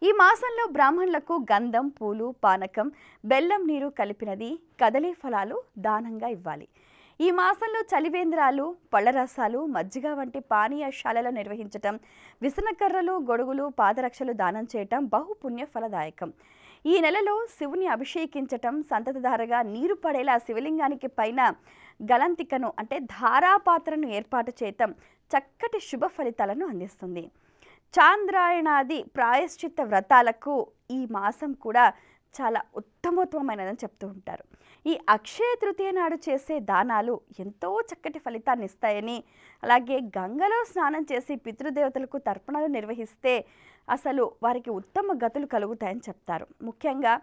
ఈ మాసంలో బ్రాహ్మణులకు గంధం, పూలు, పానకం, బెల్లం నీరు కలిపినది, కదలీ ఫలాలు దానంగా ఇవ్వాలి. ఈ మాసంలో చలివేంద్రాలు, పళ్ళరసాలు, మజ్జిగ వంటి పానీయశాలలు నిర్వహించటం, విసనకర్రలు, గొడుగులు, పాదరక్షలు దానం చేయటం బహుపుణ్య ఫలదాయకం. ఈ నెలలో శివుని అభిషేకించటం, సంతతధారగా నీరు పడేలా శివలింగానికి పైన గలంతికను అంటే ధారాపాత్రను ఏర్పాటు చేయటం చక్కటి శుభ ఫలితాలను అందిస్తుంది. చాంద్రాయణాది ప్రాయశ్చిత్త వ్రతాలకు ఈ మాసం కూడా చాలా ఉత్తమోత్తమైనదని చెప్తూ ఉంటారు. ఈ అక్షయ తృతీయ నాడు చేసే దానాలు ఎంతో చక్కటి ఫలితాన్ని ఇస్తాయని, అలాగే గంగలో స్నానం చేసి పితృదేవతలకు తర్పణలు నిర్వహిస్తే అసలు వారికి ఉత్తమ గతులు కలుగుతాయని చెప్తారు. ముఖ్యంగా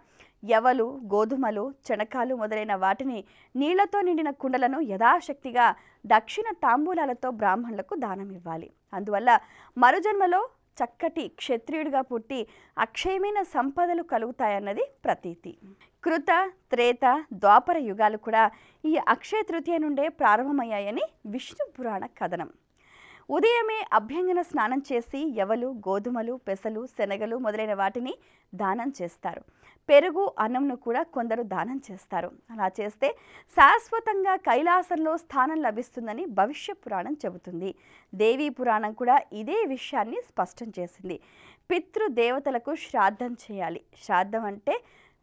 యవలు, గోధుమలు, చెనకాలు మొదలైన వాటిని నీళ్లతో నిండిన కుండలను యథాశక్తిగా దక్షిణ తాంబూలాలతో బ్రాహ్మణులకు దానం ఇవ్వాలి. అందువల్ల మరుజన్మలో చక్కటి క్షత్రియుడిగా పుట్టి అక్షయమైన సంపదలు కలుగుతాయన్నది ప్రతీతి. కృత, త్రేత, ద్వాపర యుగాలు కూడా ఈ అక్షయ తృతీయ నుండే ప్రారంభమయ్యాయని విష్ణు పురాణ కథనం. ఉదయమే అభ్యంగన స్నానం చేసి యవలు, గోధుమలు, పెసలు, శనగలు మొదలైన వాటిని దానం చేస్తారు. పెరుగు, అన్నంను కూడా కొందరు దానం చేస్తారు. అలా చేస్తే శాశ్వతంగా కైలాసంలో స్థానం లభిస్తుందని భవిష్య పురాణం చెబుతుంది. దేవీ పురాణం కూడా ఇదే విషయాన్ని స్పష్టం చేసింది. పితృదేవతలకు శ్రాద్ధం చేయాలి. శ్రాద్ధం అంటే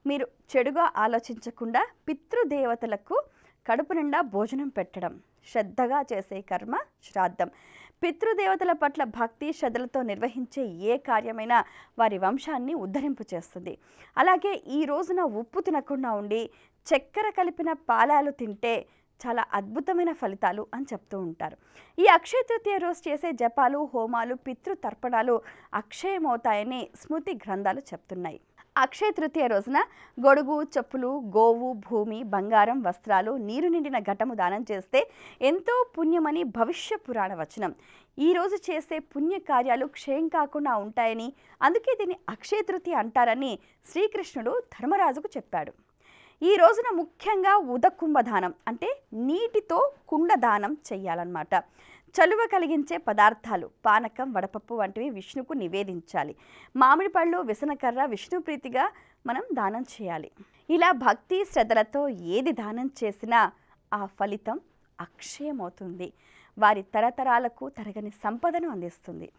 మీరు చెడుగా ఆలోచించకుండా పితృదేవతలకు కడుపు నిండా భోజనం పెట్టడం, శ్రద్ధగా చేసే కర్మ శ్రాద్ధం. పితృదేవతల పట్ల భక్తి శ్రద్ధలతో నిర్వహించే ఏ కార్యమైనా వారి వంశాన్ని ఉద్ధరింపు చేస్తుంది. అలాగే ఈ రోజున ఉప్పు తినకుండా ఉండి చక్కెర కలిపిన పాలాలు తింటే చాలా అద్భుతమైన ఫలితాలు అని చెప్తూ ఉంటారు. ఈ అక్షయ తృతీయ రోజు చేసే జపాలు, హోమాలు, పితృతర్పణాలు అక్షయమవుతాయని స్మృతి గ్రంథాలు చెప్తున్నాయి. అక్షయ తృతీయ రోజున గొడుగు, చెప్పులు, గోవు, భూమి, బంగారం, వస్త్రాలు, నీరు నిండిన ఘటము దానం చేస్తే ఎంతో పుణ్యమని భవిష్య పురాణ వచనం. ఈరోజు చేసే పుణ్యకార్యాలు క్షయం కాకుండా ఉంటాయని, అందుకే దీన్ని అక్షయ తృతీయ అంటారని శ్రీకృష్ణుడు ధర్మరాజుకు చెప్పాడు. ఈ రోజున ముఖ్యంగా ఉదకుంభదానం అంటే నీటితో కుండ దానం చెయ్యాలన్నమాట. చలువ కలిగించే పదార్థాలు, పానకం, వడపప్పు వంటివి విష్ణుకు నివేదించాలి. మామిడి పళ్ళు, విసనకర్ర విష్ణు ప్రీతిగా మనం దానం చేయాలి. ఇలా భక్తి శ్రద్ధలతో ఏది దానం చేసినా ఆ ఫలితం అక్షయమవుతుంది. వారి తరతరాలకు తరగని సంపదను అందిస్తుంది.